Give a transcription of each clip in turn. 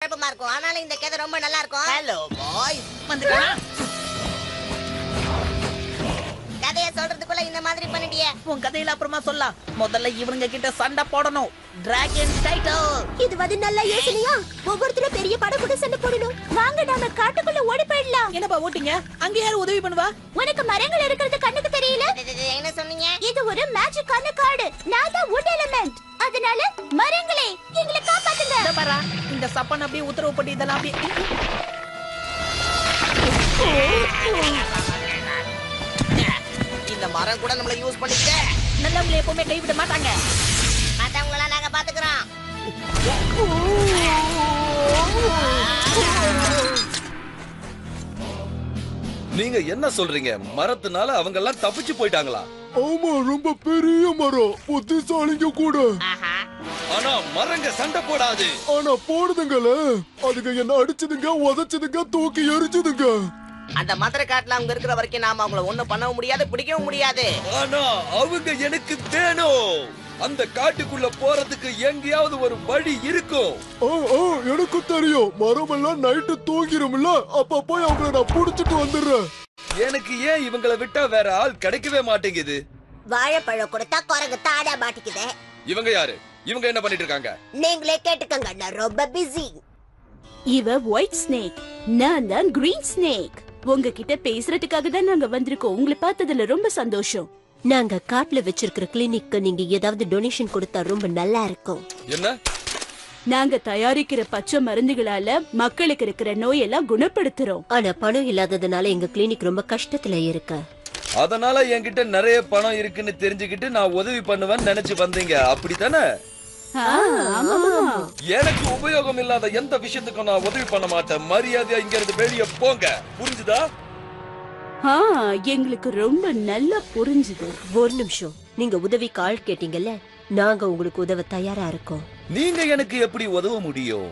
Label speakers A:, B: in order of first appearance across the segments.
A: குழப்பமா இருக்கும். ஆனாலும் இந்த கதை ரொம்ப நல்லா இருக்கும்.
B: ஹலோ பாய் வந்துட்டா.
A: கதையை சொல்றதுக்குள்ள இந்த மாதிரி பண்ணிட்டியே.
B: உன் கதையில அப்புறமா சொல்லலாம். முதல்ல இவங்க கிட்ட சண்டை போடணும். Dragon title.
C: இது வந்து நல்ல யோசனையா? ஒவ்வொருத்தரும் பெரிய படம் கூட சண்டை போடணும். வாங்க நாம காட்டுக்குள்ள ஓடி போயிடலாம்.
B: என்னப்பா ஓட்டிங்க? அங்க யாரு உதவி பண்ணுவா?
C: உனக்கு மரங்கள் இருக்கிறது கண்ணுக்கு தெரியல?
A: என்ன சொன்னீங்க?
C: இது ஒரு மேஜிக்கான காடு. நான் தான் வுட் எலிமெண்ட். அதனால மரங்களே எங்களை காப்பாத்துங்க.
B: இத பாரா. இந்த சப்பன் அப்படியே உத்தரவு போட்டு இதெல்லாம் அப்படியே
D: இந்த மரம் கூட நம்மள யூஸ் பண்ணிக்க.
B: நல்லவங்களை எப்பவுமே கைவிட மாட்டாங்க.
A: மத்தவங்கள நாங்க பாத்துக்கிறோம்.
E: நீங்க என்ன சொல்றீங்க? மரத்துனால அவங்க எல்லாம் தப்பிச்சு போயிட்டாங்களா?
F: ஆமா, ரொம்ப பெரிய மரம், புத்திசாலிங்க கூட.
E: ஆனா மரங்க சண்டை போடாது.
F: ஆனா போடுதுங்களே, அதுங்க என்ன அடிச்சதுங்க, உதைச்சதுங்க, தூக்கி எரிச்சதுங்க.
D: அந்த மதுரை காட்டுல அவங்க இருக்கிற வரைக்கும் நாம அவங்கள ஒண்ணும் பண்ணவும் முடியாது, பிடிக்கவும் முடியாது.
E: ஆனா அவங்க எனக்கு வேணும். அந்த காட்டுக்குள்ள போறதுக்கு எங்கேயாவது ஒரு வழி இருக்கும்.
F: எனக்கு தெரியும். மரம் எல்லாம் நைட்டு தூங்கிரும்ல, அப்ப போய் அவங்கள நான் புடிச்சிட்டு வந்துடுறேன்.
E: எனக்கு ஏன் இவங்களை விட்டா வேற ஆள் கிடைக்கவே மாட்டேங்குது?
A: வாழைப்பழம் கொடுத்தா குரங்கு தாடா மாட்டிக்குது.
E: இவங்க யாரு? இவங்க என்ன பண்ணிட்டு இருக்காங்க?
A: நீங்களே கேட்டுக்கங்க, நான் ரொம்ப பிஸி.
C: இவ ஒயிட் ஸ்னேக், நான் தான் கிரீன் ஸ்னேக். உங்ககிட்ட பேசுறதுக்காக தான் நாங்க வந்திருக்கோம். உங்களை பார்த்ததுல ரொம்ப சந்தோஷம். நாங்க காட்டுல வச்சிருக்கிற கிளினிக்கு நீங்க ஏதாவது டொனேஷன் கொடுத்தா ரொம்ப நல்லா இருக்கும்.
E: என்ன?
C: நாங்க தயாரிக்கிற பச்சை மருந்துகளால மக்களுக்கு இருக்கிற நோயெல்லாம் குணப்படுத்துறோம். ஆனா பணம் இல்லாததுனால எங்க கிளினிக் ரொம்ப கஷ்டத்துல இருக்கு.
E: அதனால என்கிட்ட நிறைய பணம் இருக்குன்னு தெரிஞ்சுக்கிட்டு நான் உதவி பண்ணுவேன்னு நினைச்சு வந்தீங்க, அப்படித்தானே? எனக்கு உபயோகம் இல்லாத எந்த விஷயத்துக்கும் நான் உதவி பண்ண மாட்டேன். மரியாதையா இங்க இருந்து வெளியே போங்க, புரிஞ்சுதா?
C: எங்களுக்கு ரொம்ப நல்லா புரிஞ்சுது. ஒரு நிமிஷம், நீங்க உதவிக்கு ஆள் கேட்டீங்கல்ல, நாங்க உங்களுக்கு உதவ தயாரா இருக்கோம்.
E: நீங்க எனக்கு எப்படி உதவ முடியும்?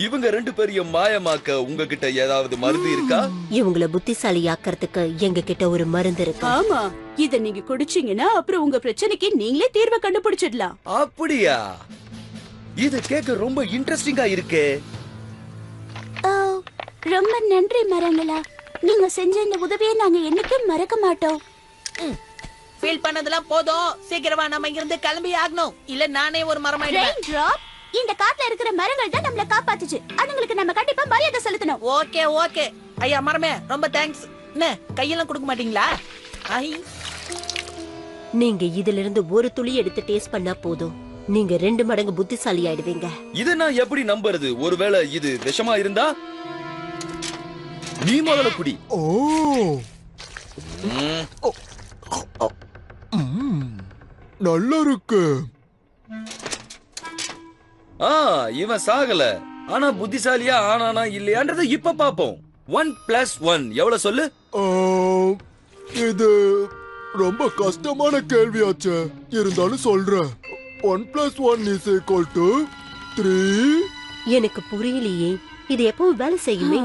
E: இவங்க ரெண்டு பேரையும் மாயமாக்க உங்ககிட்ட ஏதாவது மருந்து இருக்கா?
C: இவங்கள புத்திசாலி ஆக்கிறதுக்கு எங்க கிட்ட ஒரு மருந்து இருக்கு. ஆமா, இத நீங்க குடிச்சீங்கன்னா அப்புறம் உங்க பிரச்சனைக்கு நீங்களே தீர்வை கண்டுபிடிச்சிடலாம்.
E: அப்படியா? இது கேட்க ரொம்ப இன்ட்ரெஸ்டிங்கா இருக்கே.
C: ரொம்ப நன்றி மரங்களா. நீங்க செஞ்ச இந்த உதவியை நாங்க என்னைக்கும் மறக்க மாட்டோம்.
B: ஃபீல் பண்ணதெல்லாம் போதும். சீக்கிரமா நம்ம இங்க இருந்து கிளம்பி ஆகணும். இல்ல நானே ஒரு மரமாயிடுவேன்.
C: இந்த காட்டுல இருக்கிற மரங்கள் தான் நம்மள காப்பாத்துச்சு. அதுங்களுக்கு நம்ம கண்டிப்பா மரியாதை செலுத்தணும்.
B: Okay okay. ஐயா மரமே, ரொம்ப தேங்க்ஸ். என்ன கையெல்லாம் கொடுக்க மாட்டீங்களா? ஐ,
C: நீங்க இதுல இருந்து ஒரு துளி எடுத்து டேஸ்ட் பண்ணா போதும், நீங்க 2 மடங்கு புத்திசாலி ஆயிடுவீங்க.
E: இத நான் எப்படி நம்புறது? ஒருவேளை இது விஷமா இருந்தா? நீ முதல்ல குடி.
F: நல்லா இருக்கு.
E: இவன் சாகல, ஆனா புத்திசாலியா ஆனானா இல்லையான்றத இப்ப பாப்போம். 1+1 எவ்வளவு சொல்லு?
F: இது ரொம்ப கஷ்டமான கேள்வியாச்சே, இருந்தாலும் சொல்றேன். 1+1 = 3.
C: எனக்கு புரியலையே, இது எப்பவும் வேலை செய்யுமே.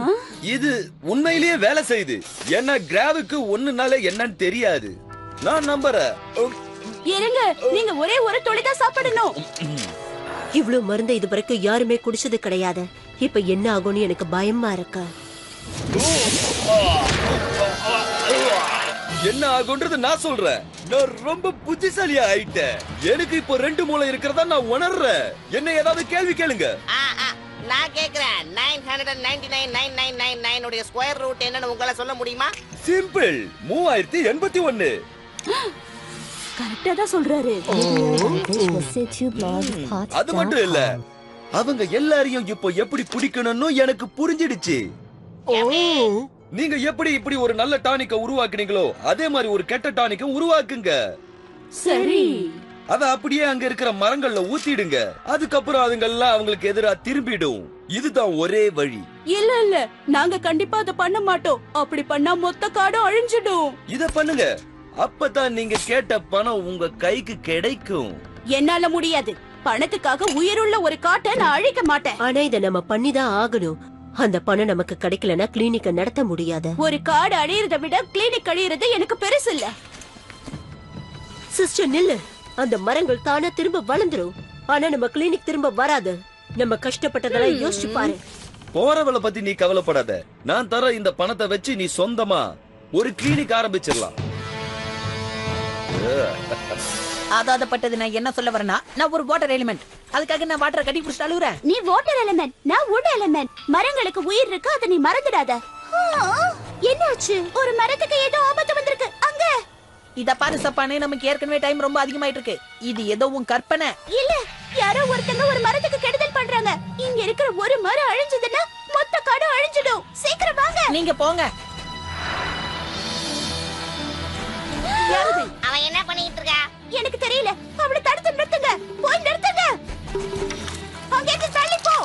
E: இது உண்மையிலேயே வேலை செய்யுது. ஏன்னா கிராவுக்கு 1னால என்னன்னு தெரியாது. நான் நம்புறேன்.
C: இருங்க, நீங்க ஒரே ஒரு துளி தான் சாப்பிடணும். இவ்ளோ மருந்து இது வரைக்கும் யாருமே குடிச்சது கிடையாது. இப்ப என்ன ஆகும்னு எனக்கு பயமா இருக்கு.
E: என்ன ஆகுன்றது நான் சொல்றேன். நான் ரொம்ப புத்திசாலியா ஆயிட்டேன். எனக்கு இப்போ 2 மூளை இருக்கிறதா நான் உணர்றேன். என்ன ஏதாவது கேள்வி கேளுங்க.
D: நான் கேக்குறேன், 999,999 உடைய ஸ்கொயர் ரூட் என்னன்னு உங்களால சொல்ல முடியுமா?
E: சிம்பிள், 3081.
C: கரெக்ட்டா தான் சொல்றாரு.
E: அது மட்டும் இல்ல, அவங்க எல்லாரையும் இப்போ எப்படி பிடிக்கணும்னு எனக்கு புரிஞ்சிடுச்சு. நீங்க எப்படி இப்படி ஒரு நல்ல டானிக்க உருவாக்குனீங்களோ அதே மாதிரி ஒரு கெட்ட டானிக்க உருவாக்குங்க.
C: சரி,
E: அத அப்படியே அங்க இருக்கிற மரங்கள்ல ஊத்திடுங்க. அதுக்கப்புறம் அதுங்கெல்லாம் அவங்களுக்கு எதிரா திரும்பிடும். இதுதான் ஒரே வழி.
C: இல்ல இல்ல, நாங்க கண்டிப்பா அத பண்ண மாட்டோம். அப்படி பண்ணா மொத்த காடும் அழிஞ்சிடும்.
E: இத பண்ணுங்க, அப்பதான் நீங்க கேட்ட பணம் உங்க கைக்கு கிடைக்கும்.
C: என்னால முடியாது. பணத்துக்காக உயிருள்ள ஒரு காட்டை நான் அழிக்க மாட்டேன். ஆனா இத நம்ம பண்ணிதான் ஆகணும். அந்த பணம் நமக்கு கிடைக்கலனா கிளினிக்க நடத்த முடியாது. ஒரு காடு அழியறதை விட கிளினிக் அழியறது எனக்கு பெருசு இல்ல. சிஸ்டர் நில்லு. அந்த மரங்கள் தானா திரும்ப வளர்ந்துரும். ஆனா நம்ம கிளினிக் திரும்ப வராது. நம்ம கஷ்டப்பட்டதெல்லாம் யோசிச்சு பாரு.
E: போறவளை பத்தி நீ கவலைப்படாத. நான் தர இந்த பணத்தை வச்சு நீ சொந்தமா ஒரு கிளினிக் ஆரம்பிச்சிடலாம்.
B: அதாதப்பட்டது நான் என்ன சொல்ல வரேன்னா, நான் ஒரு வாட்டர் எலிமெண்ட். அதுக்காக நான் வாட்டரை கட்டி பிடிச்சிட்டு அழுகுறேன்.
C: நீ வாட்டர் எலிமெண்ட், நான் வுட் எலிமெண்ட். மரங்களுக்கு உயிர் இருக்கு, அதை நீ மறந்துடாத. என்னாச்சு? ஒரு மரத்துக்கு ஏதோ ஆபத்து வந்திருக்கு. அங்க
B: இத பாரு சப்பானே, நமக்கு ஏற்கனவே டைம் ரொம்ப அதிகமாயிட்டு இருக்கு. இது ஏதோ உன் கற்பனை
C: இல்ல. யாரோ ஒருத்தங்க ஒரு மரத்துக்கு கெடுதல் பண்றாங்க. இங்க இருக்கிற ஒரு மரம் அழிஞ்சதுன்னா மொத்த காடும் அழிஞ்சிடும். சீக்கிரம் வாங்க.
B: நீங்க போங்க. யாரது?
A: அவன் என்ன பண்ணிட்டு இருக்கா?
C: எனக்கு தெரியல. அவளை தடுத்து நிறுத்துங்க. போய் நிறுத்துங்க. அங்கேருந்து தள்ளி போ.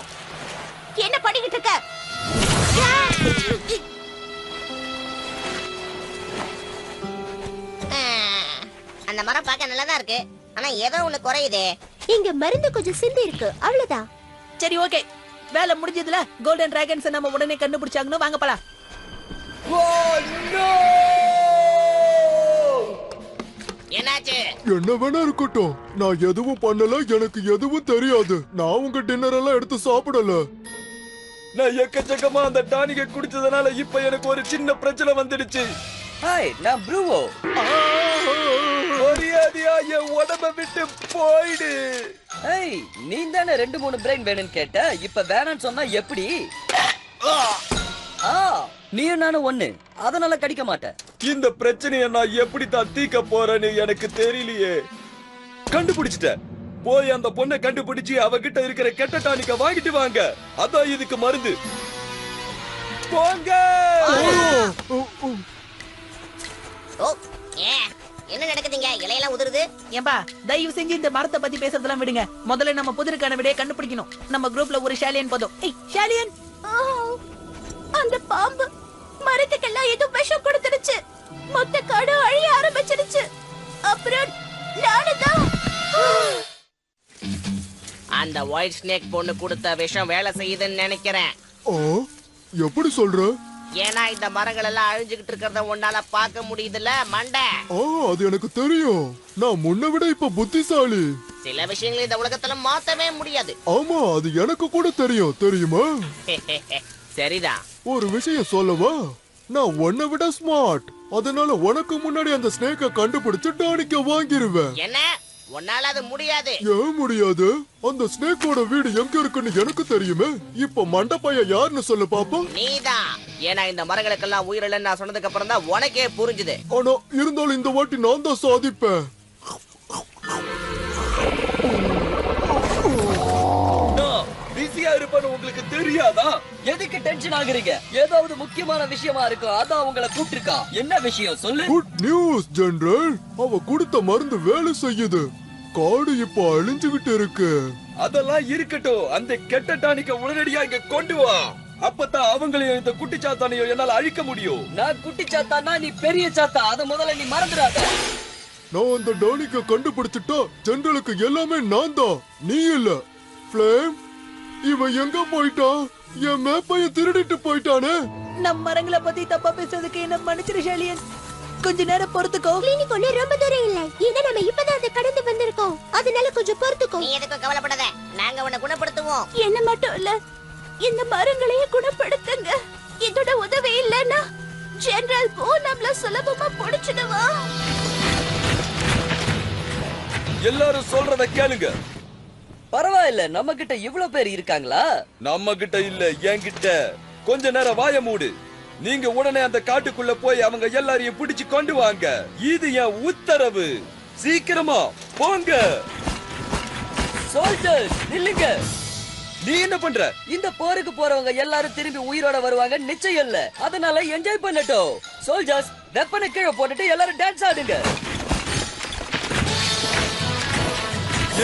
C: என்ன பண்ணிக்கிட்டு இருக்க?
A: அந்த மரம் பார்க்க நல்லதா இருக்கு, ஆனா ஏதோ ஒண்ணு குறையுதே.
C: இங்க மருந்து கொஞ்சம் சிந்தி இருக்கு, அவ்வளவுதான்.
B: சரி, ஓகே. வேலை முடிஞ்சதுல கோல்டன் டிராகன்ஸ் நம்ம உடனே கண்டுபிடிச்சாங்கன்னு வாங்க போலாம்.
A: என்னாச்சு?
F: என்ன வேணா இருக்கட்டும், நான் எதுவும் பண்ணல, எனக்கு எதுவும் தெரியாது. நான் உங்க டின்னர் எல்லாம் எடுத்து சாப்பிடல.
E: நான் எக்கச்சக்கமா அந்த டானிக்கை குடிச்சதுனால இப்ப எனக்கு ஒரு சின்ன பிரச்சனை வந்துடுச்சு.
G: ஹாய், நான் ப்ரூவோ.
E: மரியாதையா என் உடம்ப விட்டு போயிடு.
G: ஹேய், நீ தானே 2-3 பிரெயின் வேணும்னு கேட்ட. இப்ப வேணாம்னு சொன்னா எப்படி? நீயும் நானும் ஒண்ணு, அதனால கடிக்க மாட்டேன்.
E: இந்த பிரச்சனையை நான் எப்படி தான் தீக்க போறேன்னு எனக்கு தெரியலையே. கண்டுபிடிச்சிட்டேன். போய் அந்த பொண்ணை கண்டுபிடிச்சு அவகிட்ட இருக்கிற கெட்ட டானிக்க வாங்கிட்டு வாங்க. அதான் இதுக்கு மருந்து. போங்க.
A: ஓ, என்ன நடக்குதுங்க? இலையெல்லாம் உதிருது.
B: ஏம்பா, தயவு செஞ்சு இந்த மரத்தை பத்தி பேசுறதெல்லாம் விடுங்க. முதல்ல நம்ம புதிருக்கான விடையை கண்டுபிடிக்கணும். நம்ம குரூப்ல ஒரு ஷாலியன் போதும். ஏய் ஷாலியன்,
C: அந்த பாம்பு மரத்துக்கெல்லாம் ஏதோ விஷம் கொடுத்துருச்சு. மொத்த காடும் அழிய ஆரம்பிச்சிருச்சு. அப்புறம் நானுதான்.
D: அந்த ஒயிட் ஸ்னேக் பொண்ணு கொடுத்த விஷம் வேலை செய்யுதுன்னு நினைக்கிறேன்.
F: எப்படி சொல்ற?
D: ஏன்னா இந்த மரங்கள் எல்லாம் அழிஞ்சுகிட்டு இருக்கிறத உன்னால பார்க்க முடியுதுல மண்டை.
F: அது எனக்கு தெரியும். நான் முன்ன விட இப்ப புத்திசாலி.
D: சில விஷயங்களை இந்த உலகத்துல மாத்தவே முடியாது.
F: ஆமா, அது எனக்கு கூட தெரியும். தெரியுமா?
D: சரிதான்.
F: ஒரு விஷயம் சொல்லவா? நான் உன்னை விட ஸ்மார்ட். அதனால உனக்கு முன்னாடி அந்த ஸ்னேக்க கண்டுபிடிச்சு டானிக்க வாங்கிருவேன்.
D: என்ன? உன்னால அது முடியாது.
F: ஏன் முடியாது? அந்த ஸ்னேக்கோட வீடு எங்க இருக்குன்னு எனக்கு தெரியுமே. இப்ப மண்டப்பைய யாருன்னு சொல்லு பாப்போம்.
D: நீதான். ஏன்னா இந்த மரங்களுக்கெல்லாம் உயிரில்லைன்னு நான் சொன்னதுக்கு அப்புறம் தான் உனக்கே புரிஞ்சுது.
F: ஆனா இருந்தாலும் இந்த வாட்டி நான் தான் சாதிப்பேன்.
E: பிஸியா இருப்பேன்னு உங்களுக்கு தெரியாதா?
G: எதுக்கு டென்ஷன் ஆகுறீங்க? ஏதாவது முக்கியமான விஷயமா இருக்கும், அதான் உங்களை கூப்பிட்டிருக்கா. என்ன விஷயம் சொல்லு.
F: Good news general. அவ கொடுத்த மருந்து வேலை செய்யுது. காடு இப்ப அழிஞ்சுகிட்டு இருக்கு.
E: அதெல்லாம் இருக்கட்டும். அந்த கெட்ட டானிக்க உடனடியா இங்க கொண்டு வா. அப்பதான் அவங்களையும் இந்த குட்டி சாத்தானையும் என்னால அழிக்க முடியும்.
G: நான் குட்டி சாத்தானா, நீ பெரிய சாத்தா. அத முதல்ல நீ மறந்துடாத.
F: நான் அந்த டானிக்க கண்டுபிடிச்சிட்டா ஜெனரலுக்கு எல்லாமே நான் தான், நீ இல்ல. ஃப்ளேம், இவன் எங்க போயிட்டான்? என் மேப்பைய திருடிட்டு போயிட்டானே.
B: நம்ம மரங்களை பத்தி தப்பா பேசுறதுக்கு என்ன மன்னிச்சிரு ஷாலியன். கொஞ்ச நேரம் பொறுத்துக்கோ.
C: கிளினிக் ஒண்ணு ரொம்ப தூரம் இல்ல. ஏன்னா நம்ம இப்பதான் அதை கடந்து வந்திருக்கோம். அதனால கொஞ்சம் பொறுத்துக்கோ.
A: நீ எதுக்கும் கவலைப்படாத, நாங்க உன்னை குணப்படுத்துவோம்.
C: என்ன மட்டும் இல்ல, இந்த மரங்களையே குணப்படுத்துங்க. இதோட உதவி இல்லைன்னா ஜெனரல் போ நம்மள சுலபமா புடிச்சிடுவா.
E: எல்லாரும் சொல்றத கேளுங்க.
G: பரவாயில்ல, நம்ம கிட்ட இவ்வளவு பேர் இருக்காங்களா?
E: நம்ம கிட்ட இல்ல, என்கிட்ட. கொஞ்ச நேரம் வாய மூடு. நீங்க உடனே அந்த காட்டுக்குள்ள போய் அவங்க எல்லாரையும் பிடிச்சு கொண்டு வாங்க. இது என் உத்தரவு. சீக்கிரமா போங்க.
G: சோல்ஜர்ஸ் நில்லுங்க.
E: நீ என்ன பண்ற?
G: இந்த போருக்கு போறவங்க எல்லாரும் திரும்பி உயிரோட வருவாங்க நிச்சயம் இல்ல. அதனால என்ஜாய் பண்ணட்டும். சோல்ஜர்ஸ், வெப்பனை கீழே போட்டுட்டு எல்லாரும் டான்ஸ் ஆடுங்க.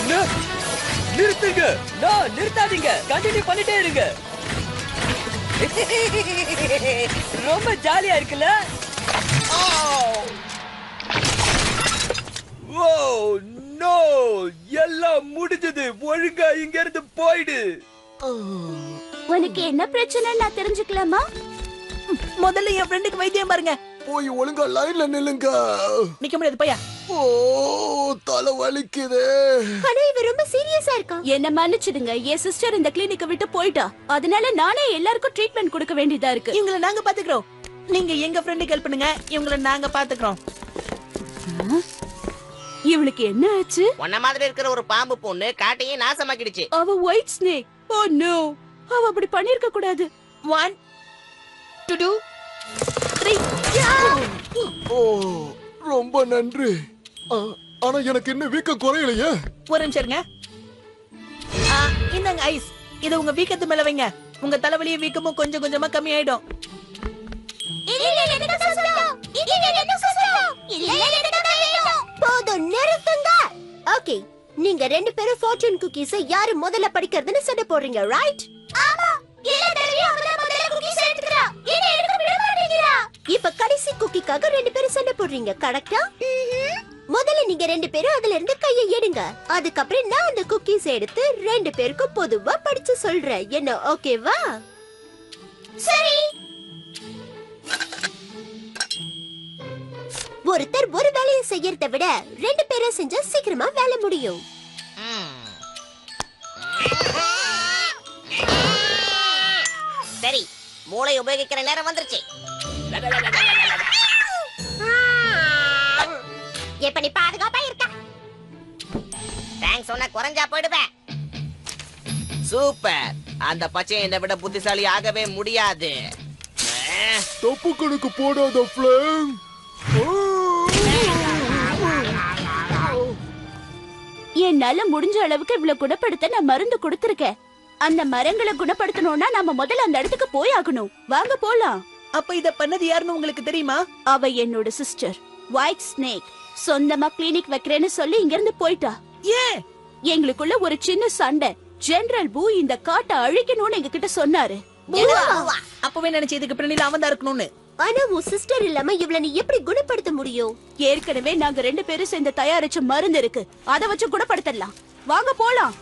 E: என்ன? நிறுத்துங்க.
G: நிறுத்தாதீங்க, கண்டினியூ பண்ணிட்டே இருங்க. ரொம்ப ஜாலியா இருக்குல்ல?
E: ஓ நோ, எல்லாம் முடிஞ்சது. ஒழுங்கா இங்க இருந்து போயிடு.
C: உனக்கு என்ன பிரச்சனை நான் தெரிஞ்சுக்கலாமா?
B: முதல்ல என் ஃப்ரெண்டுக்கு வைத்தியம் பாருங்க.
F: போய் ஒழுங்கா லைன்ல நில்லுங்க.
B: நிக்க முடியாது பையா.
F: ஓ தலை வலிக்குது.
C: ஆனா இவ ரொம்ப சீரியஸா இருக்கா. என்ன மன்னிச்சிடுங்க, என் சிஸ்டர் இந்த கிளினிக்க விட்டு போயிட்டா. அதனால நானே எல்லாருக்கும் ட்ரீட்மெண்ட் கொடுக்க வேண்டியதா இருக்கு.
B: இவங்களை நாங்க பாத்துக்கிறோம். நீங்க எங்க ஃப்ரெண்டுக்கு ஹெல்ப் பண்ணுங்க, இவங்களை நாங்க பாத்துக்கிறோம்.
C: இவளுக்கு என்ன ஆச்சு?
D: உன்ன மாதிரி இருக்கிற ஒரு பாம்பு பொண்ணு காட்டையே நாசமாக்கிடுச்சு.
C: அவ ஒயிட் ஸ்னேக். ஓ நோ, அவ அப்படி பண்ணிருக்க கூடாது.
B: 1 2 3.
F: ஓ ரொம்ப நன்றி. ஆனா எனக்கு இன்னும் வீக்கம் குறையலையே.
B: ஒரு நிமிஷம் இருங்க. இந்தாங்க ஐஸ். இத உங்க வீக்கத்து மேல வைங்க. உங்க தலைவலியும் வீக்கமும் கொஞ்சம் கொஞ்சமா கம்மி ஆயிடும்.
C: போதும், நிறுத்துங்க. ஓகே, நீங்க ரெண்டு பேரும் ஃபார்ச்சூன் குக்கீஸ் யாரு முதல்ல படிக்கிறதுன்னு சண்டை போடுறீங்க, ரைட்? ஆமா. இப்ப கடைசி குக்கிக்காக ரெண்டு பேரும் சண்டை போடுறீங்க, கரெக்டா? முதல்ல நீங்க ரெண்டு பேரும் அதுல இருந்து கையை எடுங்க. அதுக்கப்புறம் நான் அந்த குக்கீஸ் எடுத்து ரெண்டு பேருக்கும் பொதுவா படிச்சு சொல்றேன். என்ன ஓகேவா? சரி. ஒருத்தர் ஒரு வேலையை செய்யறத விட ரெண்டு பேரும் செஞ்சா சீக்கிரமா வேலை முடியும்.
A: சரி, மூளை உபயோகிக்கிற நேரம் வந்துருச்சு.
C: எப்ப நீ பாதுகாப்பா இருக்க?
A: தேங்க்ஸ் சொன்னா குறைஞ்சா போயிடுவேன்.
D: சூப்பர். அந்த பச்சை என்னை விட புத்திசாலி ஆகவே முடியாது.
F: தப்பு கணக்கு போடாத ஃப்ளேம்.
C: என்னால முடிஞ்ச அளவுக்கு இவ்வளவு குணப்படுத்த நான் மருந்து கொடுத்திருக்கேன். அந்த மரங்களை குணப்படுத்தணும்னா நாம முதல்ல அந்த இடத்துக்கு போய் ஆகணும். வாங்க போலாம்.
B: அப்ப இத பண்ணது யாருன்னு உங்களுக்கு தெரியுமா?
C: அவ என்னோட சிஸ்டர் ஒயிட் ஸ்னேக். சொந்தமா கிளினிக் வைக்கிறேன்னு சொல்லி இங்க இருந்து போயிட்டா.
B: ஏன்?
C: எங்களுக்குள்ள ஒரு சின்ன சண்டை. ஜெனரல் பூ இந்த காட்டை அழிக்கணும்னு எங்க கிட்ட சொன்னாரு.
B: அப்பவே நினைச்சு இதுக்கு பின்னாடி அவன் தான் இருக்கணும்னு.
C: ஆனா உன் சிஸ்டர் இல்லாம இவள நீ எப்படி குணப்படுத்த முடியும்? ஏற்கனவே நாங்க ரெண்டு பேரும் சேர்ந்து தயாரிச்ச மருந்து இருக்கு, அத வச்சு குணப்படுத்தலாம். வாங்க போலாம்.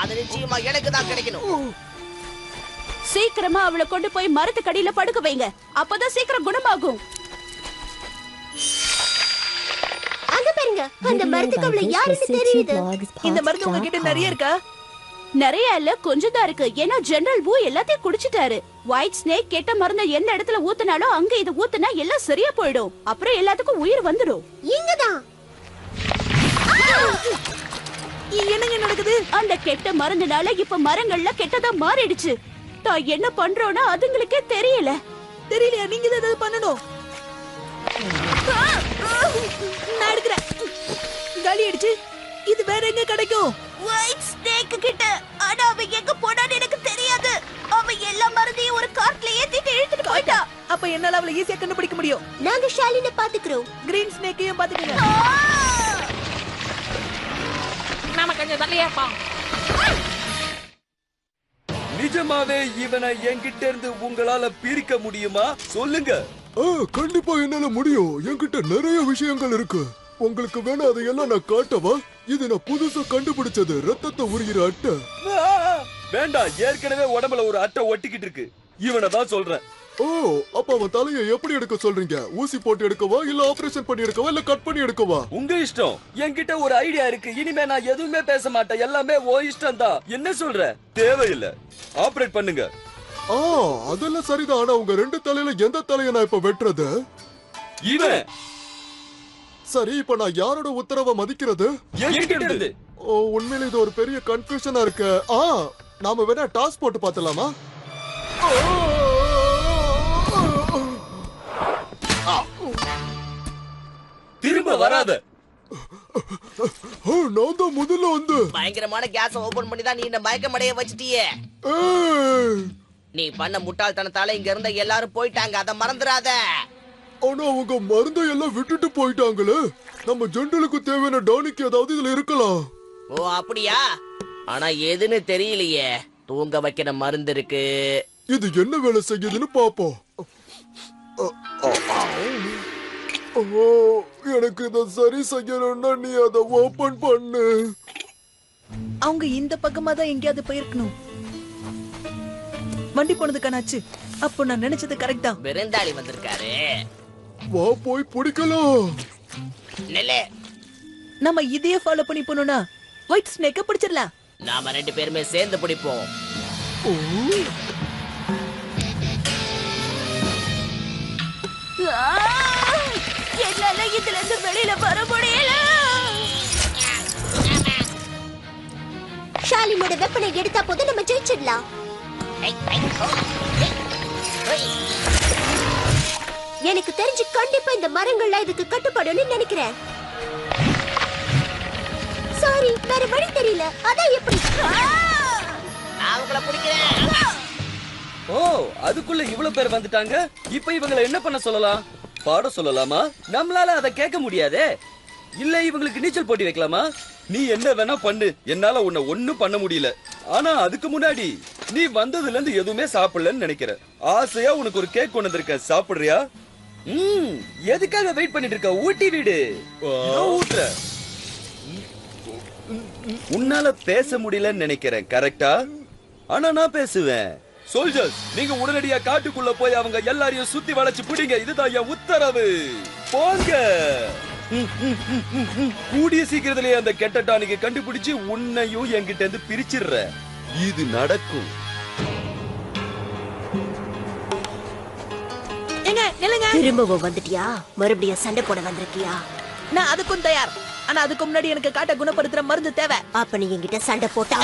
D: அது நிச்சயமா எனக்கு தான் கிடைக்கணும்.
C: சீக்கிரமா அவளை கொண்டு போய் மரத்துக்கடியில படுக்க வைங்க. அப்பதான் சீக்கிரம் குணமாகும். அங்க பாருங்க, அந்த மரத்துக்கு அவளை யாருன்னு தெரியுது.
B: இந்த மருந்து உங்ககிட்ட நிறைய இருக்கா?
C: நிறைய இல்ல, கொஞ்சம் தான் இருக்கு. ஏன்னா ஜெனரல் பூ எல்லாத்தையும் குடிச்சிட்டாரு. ஒயிட் ஸ்னேக் கெட்ட மருந்த எந்த இடத்துல ஊத்துனாலும் அங்க இத ஊத்துனா எல்லாம் சரியா போயிடும். அப்புறம் எல்லாத்துக்கும் உயிர் வந்துடும். இங்கதான்
B: என்னங்க நடக்குது?
C: அந்த கெட்ட மருந்துனால இப்ப மரங்கள்ல கெட்டதா மாறிடுச்சு. தான் என்ன பண்றோம்னா அதுங்களுக்கே தெரியல.
B: தெரியலையா? நீங்க தான் ஏதாவது பண்ணணும். நான் எடுக்கிறேன். காலி அடிச்சு. இது வேற எங்க கிடைக்கும்?
C: ஒயிட் ஸ்னேக் கிட்ட. ஆனா அவ எங்க போனான்னு எனக்கு தெரியாது. அவ எல்லா மருந்தையும் ஒரு கார்ட்ல ஏத்திட்டு இழுத்துட்டு போயிட்டா.
B: அப்ப என்னால அவளை ஈஸியா கண்டுபிடிக்க முடியும்.
C: நாங்க ஷாலினை பாத்துக்கிறோம்.
B: கிரீன் ஸ்னேக்கையும் பாத்துக்கங்க. நாம கொஞ்சம் தள்ளியாப்பா.
E: நிஜமாவே இவனை என்கிட்ட இருந்து உங்களால பிரிக்க முடியுமா? சொல்லுங்க.
F: கண்டிப்பா என்னால முடியும். என்கிட்ட நிறைய விஷயங்கள் இருக்கு. உங்களுக்கு வேணா அதையெல்லாம் நான் காட்டவா? இது நான் புதுசா கண்டுபிடிச்சது, ரத்தத்தை உரிகிற அட்டை.
E: வேண்டாம், ஏற்கனவே உடம்புல ஒரு அட்டை ஒட்டிக்கிட்டு இருக்கு. இவனை தான் சொல்றேன்.
F: ஓ, அப்ப அவன் தலையை எப்படி எடுக்க சொல்றீங்க? ஊசி போட்டு எடுக்கவா, இல்ல ஆபரேஷன் பண்ணி எடுக்கவா, இல்ல கட் பண்ணி எடுக்கவா?
E: உங்க இஷ்டம். என்கிட்ட ஒரு ஐடியா இருக்கு. இனிமே நான் எதுவுமே பேச மாட்டேன். எல்லாமே ஓ இஷ்டம் தான். என்ன சொல்ற? தேவையில்லை, ஆபரேட் பண்ணுங்க.
F: அதெல்லாம் சரிதான். ஆனா உங்க ரெண்டு தலையில எந்த தலையை நான் இப்ப வெட்டுறது?
E: இவன்.
F: சரி, இப்ப நான் யாரோட உத்தரவை மதிக்கிறது?
E: என்கிட்ட இருந்து.
F: உண்மையில இது ஒரு பெரிய கன்ஃபியூஷனா இருக்கு. நாம வேணா டாஸ் போட்டு பார்த்தலாமா?
E: திரும்ப வராத.
F: நான் தான் முதல்ல வந்து.
D: பயங்கரமான கேஸ் ஓபன் பண்ணி தான் நீ இந்த மயக்கமடைய வச்சிட்டியே. நீ பண்ண முட்டாள்தனத்தால இங்க இருந்த எல்லாரும் போயிட்டாங்க, அத மறந்துடாத.
F: ஆனா அவங்க மருந்தை எல்லாம் விட்டுட்டு போயிட்டாங்களே. நம்ம ஜெண்டலுக்கு தேவையான டானிக் ஏதாவது இதுல இருக்கலாம்.
D: ஓ அப்படியா? ஆனா எதுன்னு தெரியலையே. தூங்க வைக்கிற மருந்து இருக்கு.
F: இது என்ன வேலை செய்யுதுன்னு பாப்போம். எனக்கு இத சரி செய்யணும்னா நீ அதை ஓபன் பண்ணு.
B: அவங்க இந்த பக்கமா தான் எங்கேயாவது போயிருக்கணும். வண்டி போனதுக்கான ஆச்சு. அப்போ நான் நினைச்சது கரெக்ட் தான்.
D: விருந்தாளி வந்திருக்காரு.
F: வா போய் பிடிக்கலாம்.
D: நெல்லே,
B: நம்ம இதையே ஃபாலோ பண்ணி போனோம்னா ஒயிட் ஸ்னேக்க பிடிச்சிடலாம்.
D: நாம 2 பேருமே சேர்ந்து பிடிப்போம்.
C: என்னால இதுல இருந்து வெளியில வர முடியல. ஷாலினோட வெப்பனை எடுத்தா போது நம்ம ஜெயிச்சிடலாம். எனக்கு தெரிஞ்சு கண்டிப்பா இந்த மரங்கள்லாம் இதுக்கு கட்டுப்படும்னு நினைக்கிறேன். சாரி, வேற வழி தெரியல. அதான் எப்படி?
D: நான் உங்களை பிடிக்கிறேன்.
E: ஓ, அதுக்குள்ள இவ்வளவு பேர் வந்துட்டாங்க. இப்ப இவங்களை என்ன பண்ண சொல்லலாம்? பாட சொல்லலாமா? நம்மளால அதை கேட்க முடியாதே. இல்ல இவங்களுக்கு நீச்சல் போட்டி வைக்கலாமா? நீ என்ன வேணா பண்ணு, என்னால உன்னை ஒண்ணும் பண்ண முடியல. ஆனா அதுக்கு முன்னாடி நீ வந்ததுல இருந்து எதுவுமே சாப்பிடலன்னு நினைக்கிற. ஆசையா உனக்கு ஒரு கேக் கொண்டு வந்திருக்க, சாப்பிடுறியா? எதுக்காக வெயிட் பண்ணிட்டு இருக்க? ஊட்டி வீடு. ஊட்டுற. உன்னால பேச முடியலன்னு நினைக்கிறேன், கரெக்டா? ஆனா நான் பேசுவேன். சோல்ஜர்ஸ், நீங்க உடனடியா காட்டுக்குள்ள போய் அவங்க எல்லாரையும் சுத்தி வளைச்சு பிடிங்க. இதுதான் என் உத்தரவு. போங்க. கூடிய சீக்கிரத்திலேயே அந்த கெட்ட டானிக்க கண்டுபிடிச்சு உன்னையும் என்கிட்ட இருந்து பிரிச்சிடுற. இது நடக்கும்.
B: எங்க நில்லுங்க.
C: திரும்பவும் வந்துட்டியா? மறுபடியும் சண்டை போட வந்திருக்கியா?
B: நான் அதுக்கும் தயார். ஆனா அதுக்கு முன்னாடி எனக்கு காட்டை குணப்படுத்துற மருந்து தேவை.
C: அப்ப நீ என்கிட்ட சண்டை போட்டா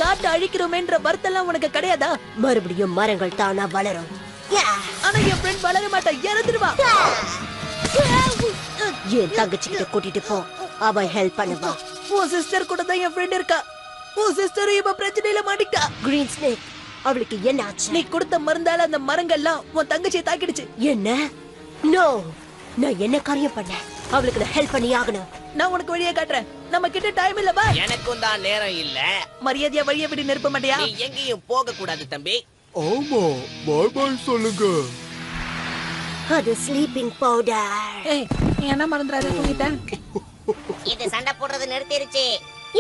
B: காட்டை அழிக்கிறோமேன்ற வருத்தெல்லாம் உனக்கு கிடையாதா?
C: மறுபடியும் மரங்கள் தானா வளரும்.
B: ஆனா என் ஃப்ரெண்ட் வளர மாட்டா, இறந்துருவா.
C: என் தங்கச்சி கிட்ட கூட்டிட்டு போ, அவ ஹெல்ப் பண்ணுவா.
B: உன் சிஸ்டர் கூட தான் என் ஃப்ரெண்ட் இருக்கா. உன் சிஸ்டரும் இப்ப பிரச்சனையில மாட்டிக்கிட்டா.
C: கிரீன் ஸ்னேக், அவளுக்கு என்ன ஆச்சு?
B: நீ கொடுத்த மருந்தால அந்த மரங்கள்லாம் உன் தங்கச்சியை தாக்கிடுச்சு.
C: என்ன? நோ, நான் என்ன காரியம் பண்ணேன்? அவளுக்கு நான் ஹெல்ப் பண்ணி ஆகணும்.
B: நான் உனக்கு வழியை காட்டுறேன். நம்ம கிட்ட டைம் இல்ல. பா,
D: எனக்கும் தான் நேரம் இல்ல.
B: மரியாதையா வழியை விட்டு நிரப்ப மாட்டியா?
D: நீ எங்கேயும் போக கூடாது தம்பி.
F: ஆமா, பாய் பாய் சொல்லுங்க.
C: அது ஸ்லீப்பிங் பவுடர்.
B: ஏய், நீ என்ன மறந்துறாத தூங்கிட்டேன்.
A: இது சண்டை போடுறது நிறுத்திருச்சு.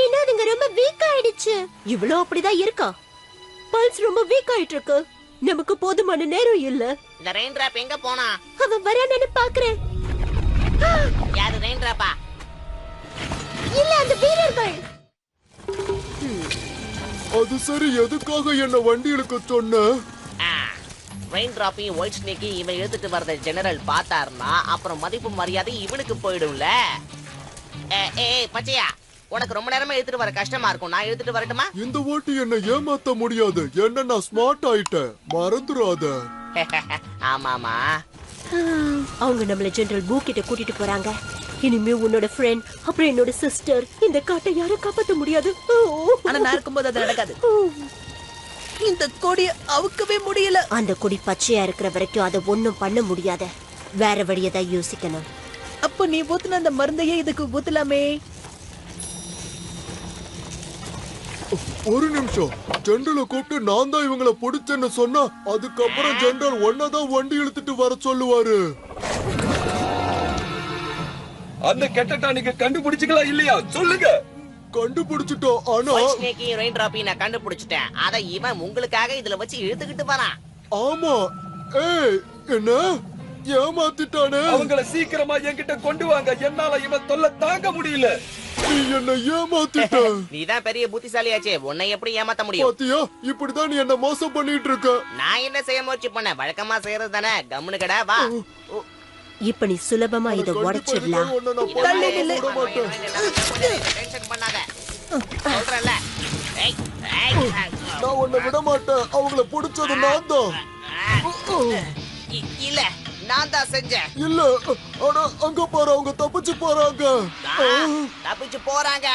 C: ஏன்னா அதுங்க ரொம்ப வீக் ஆயிடுச்சு. இவ்ளோ அப்படிதான் இருக்கா? பல்ஸ் ரொம்ப வீக் ஆயிட்டு இருக்கு. நமக்கு போதுமான நேரம் இல்ல.
A: இந்த ரெயின் டிராப் எங்க போனா?
C: அவன் வரானு பாக்குறேன்.
A: யாரு ரெயின் டிராப்பா?
C: இல்ல, அந்த வீரர்கள்.
F: அது சரி, எதுக்காக என்ன வண்டி இழுக்க சொன்ன?
D: ரெயின் டிராப்பையும் ஒயிட் ஸ்னேக்கையும் இவன் எடுத்துட்டு வரத ஜெனரல் பார்த்தாருன்னா அப்புறம் மதிப்பு மரியாதை இவனுக்கு போயிடும்ல. ஏய் பச்சையா, உனக்கு ரொம்ப நேரமா எடுத்துட்டு வர கஷ்டமா இருக்கும். நான் எடுத்துட்டு வரட்டுமா?
F: இந்த ஓட்டி என்ன ஏமாத்த முடியாது. என்ன நான் ஸ்மார்ட் ஆயிட்டேன், மறந்துடாத.
D: ஆமாமா.
C: அவங்க நம்மள ஜெனரல் பூ கிட்ட கூட்டிட்டு போறாங்க. இனிமே உன்னோட ஃப்ரெண்ட் அப்புறம் என்னோட சிஸ்டர் இந்த காட்டை யாரும் காப்பாத்த முடியாது.
B: ஆனா நான் இருக்கும்போது அது நடக்காது. இந்த கொடிய அவுக்கவே முடியல.
C: அந்த கொடி பச்சையா இருக்கிற வரைக்கும் அதை ஒண்ணும் பண்ண முடியாத. வேற வழியை தான் யோசிக்கணும்.
B: அப்ப நீ ஊத்துன அந்த மருந்தையே இதுக்கு ஊத்தலாமே.
F: ஒரு நிமிஷம், ஜெனரலை கூப்பிட்டு நான் தான் இவங்களை பிடிச்சேன்னு சொன்னா அதுக்கப்புறம் ஜெனரல் ஒன்னதான் வண்டி இழுத்துட்டு வர சொல்லுவாரு.
E: அந்த கெட்ட டானிக்க கண்டுபிடிச்சிக்கலாம் இல்லையா? சொல்லுங்க.
F: கண்டுபிடிச்சிட்டோம். ஆனா
D: ஒயிட் ஸ்னேக்கையும் ரெயின் டிராப்பையும் நான் கண்டுபிடிச்சிட்டேன். அதை இவன் உங்களுக்காக இதுல வச்சு இழுத்துக்கிட்டு வரான்.
F: ஆமா. ஏய், என்ன ஏமாத்திட்டானே?
E: அவங்கள சீக்கிரமா என்கிட்ட கொண்டு வாங்க. என்னால இவன் தொல்லை தாங்க முடியல.
F: நீ என்ன ஏமாத்திட்ட.
D: நீதான் பெரிய புத்திசாலியாச்சே, உன்னை எப்படி ஏமாத்த முடியும்?
F: பாத்தியா, இப்படிதான் நீ என்ன மோசம் பண்ணிட்டு இருக்க.
D: நான் என்ன செய்ய முயற்சி பண்ண? வழக்கமா செய்யறது தானே. கம்முனு கடை வா.
C: இப்ப நீ சுலபமா இதை உடைச்சிடலாம்.
F: உன்னை நான்
B: தள்ளி
F: பண்ண
B: நில்லு.
F: விட மாட்டேன்.
D: டென்ஷன் பண்ணாத. சொல்றேன்ல. ஏய்,
F: நான் உன்னை விட மாட்டேன். அவங்கள பிடிச்சது நான் தான்.
D: இல்ல, நான் தான் செஞ்சேன்.
F: இல்ல, ஆனா அங்க பாரு, அவங்க தப்பிச்சு போறாங்க.
D: தப்பிச்சு போறாங்க.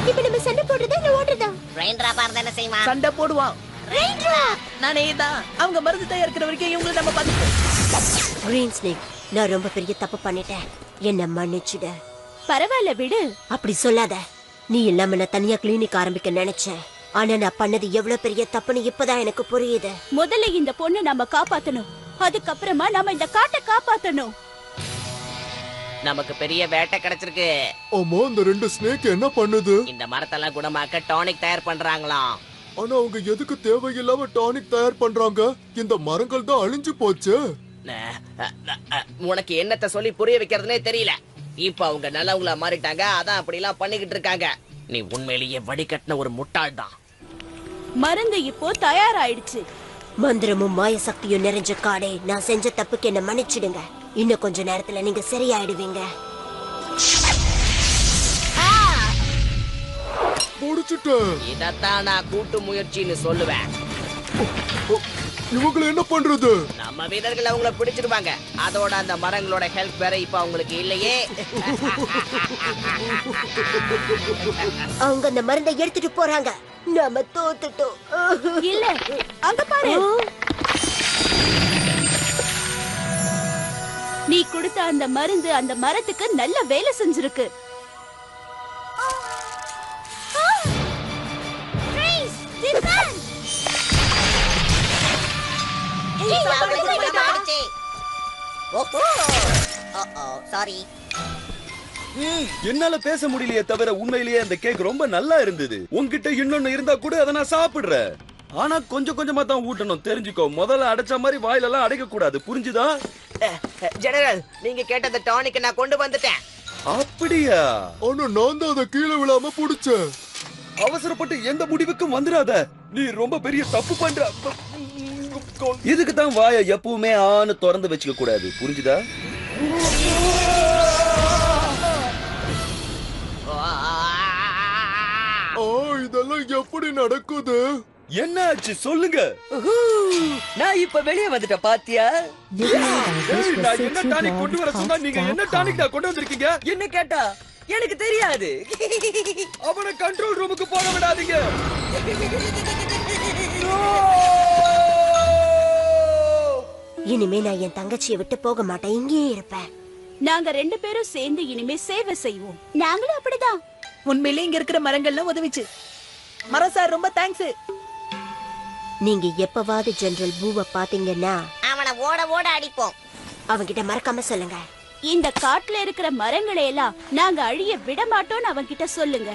C: இப்ப நம்ம சண்டை போடுறதா இல்ல ஓடுறதா?
A: ரெயின் டிராப்பா இருந்தா என்ன செய்வான்?
B: சண்டை போடுவான். நானே தான். அவங்க மருந்து தயாரிக்கிற வரைக்கும் இவங்களை நம்ம பார்த்துப்போம்.
C: கிரீன் ஸ்னேக், நான் ரொம்ப பெரிய தப்பு பண்ணிட்டேன். என்ன மன்னிச்சுட. பரவாயில்ல, விடு. அப்படி சொல்லாத. நீ இல்லாம நான் தனியா கிளினிக் ஆரம்பிக்க நினைச்சேன். ஆனா நான் பண்ணது எவ்வளவு பெரிய தப்புன்னு இப்பதான் எனக்கு புரியுது.
H: முதல்ல இந்த பொண்ணை நம்ம காப்பாத்தணும். அதுக்கப்புறமா நாம இந்த காட்டை காப்பாத்தணும்.
D: நமக்கு பெரிய வேட்டை கிடைச்சிருக்கு.
F: ஆமா, அந்த 2 ஸ்னேக் என்ன பண்ணுது?
D: இந்த மரத்தெல்லாம் குணமாக்க டானிக் தயார் பண்றாங்களாம்.
F: ஆனா அவங்க எதுக்கு தேவையில்லாம டானிக் தயார் பண்றாங்க? இந்த மரங்கள் தான் அழிஞ்சு போச்சு.
D: உனக்கு என்னத்த சொல்லி புரிய வைக்கிறதுனே தெரியல. இப்ப அவங்க நல்லவங்களா மாறிட்டாங்க, அதான் அப்படி எல்லாம் பண்ணிக்கிட்டு இருக்காங்க. நீ உண்மையிலேயே வடிகட்டின ஒரு முட்டாள் தான்.
C: மருந்து இப்போ தயாராயிடுச்சு.
H: மந்திரமும் மாய சக்தியும் நிறைஞ்ச காடே, நான் செஞ்ச தப்புக்கு என்ன மன்னிச்சிடுங்க. இன்னும் கொஞ்ச நேரத்துல நீங்க சரியாயிடுவீங்க.
F: முடிச்சிட்டேன்.
D: இதத்தான் நான் கூட்டு முயற்சின்னு சொல்லுவேன்.
F: இவங்களை என்ன பண்றது?
D: நம்ம வீரர்கள் அவங்கள பிடிச்சிருவாங்க. அதோட அந்த மரங்களோட ஹெல்ப் வேற இப்ப அவங்களுக்கு இல்லையே.
H: அவங்க அந்த மருந்தை எடுத்துட்டு போறாங்க. நாம தோத்துட்டோம்.
C: இல்ல, அங்க பாரு. நீ கொடுத்த அந்த மருந்து அந்த மரத்துக்கு நல்ல வேலை செஞ்சிருக்கு.
A: சாரி.
E: என்னால பேச முடியலையே தவிர உண்மையிலேயே அந்த கேக் ரொம்ப நல்லா இருந்தது. உன்கிட்ட இன்னொன்னு இருந்தா கூட அதை நான் சாப்பிடுறேன். ஆனா கொஞ்சம் கொஞ்சமா தான் ஊட்டணும், தெரிஞ்சுக்கோ. முதல்ல அடைச்ச மாதிரி வாயிலெல்லாம் அடைக்க கூடாது, புரிஞ்சுதா?
D: ஜெனரல், நீங்க கேட்ட அந்த டானிக் நான் கொண்டு வந்துட்டேன்.
E: அப்படியா?
F: ஆனா நான் தான் அதை கீழே விழாம புடிச்சேன்.
E: அவசரப்பட்டு எந்த முடிவுக்கும் வந்துடாத. நீ ரொம்ப பெரிய தப்பு பண்ற. இதுக்கு தான் வாயை எப்பவுமே ஆன்னு திறந்து வச்சுக்க கூடாது, புரிஞ்சுதா?
F: இதெல்லாம் எப்படி நடக்குது?
E: என்ன ஆச்சு சொல்லுங்க.
G: நான் இப்ப வெளியே வந்துட்டேன், பாத்தியா?
E: நான் என்ன டானிக் கொண்டு வர சொன்னா நீங்க என்ன டானிக் தான் கொண்டு வந்திருக்கீங்க?
G: என்ன கேட்டா எனக்கு தெரியாது.
E: அவனை கண்ட்ரோல் ரூமுக்கு போக விடாதீங்க.
H: இனிமே நான் என் தங்கச்சியை விட்டு போக மாட்டேன், இங்கேயே இருப்பேன்.
C: நாங்க 2 பேரும் சேர்ந்து இனிமே சேவை செய்வோம். நாங்களும் அப்படிதான்.
B: உண்மையிலே இங்க இருக்கிற மரங்கள்லாம் உதவிச்சு. மரம் சார், ரொம்ப தேங்க்ஸ்.
H: நீங்க எப்பவாவது ஜெனரல் பூவை பாத்தீங்கன்னா
A: அவனை ஓட ஓட அடிப்போம்.
H: அவங்கிட்ட மறக்காம சொல்லுங்க.
C: இந்த காட்டுல இருக்கிற மரங்களை எல்லாம் நாங்க அழிய விட மாட்டோம்னு அவன்கிட்ட சொல்லுங்க.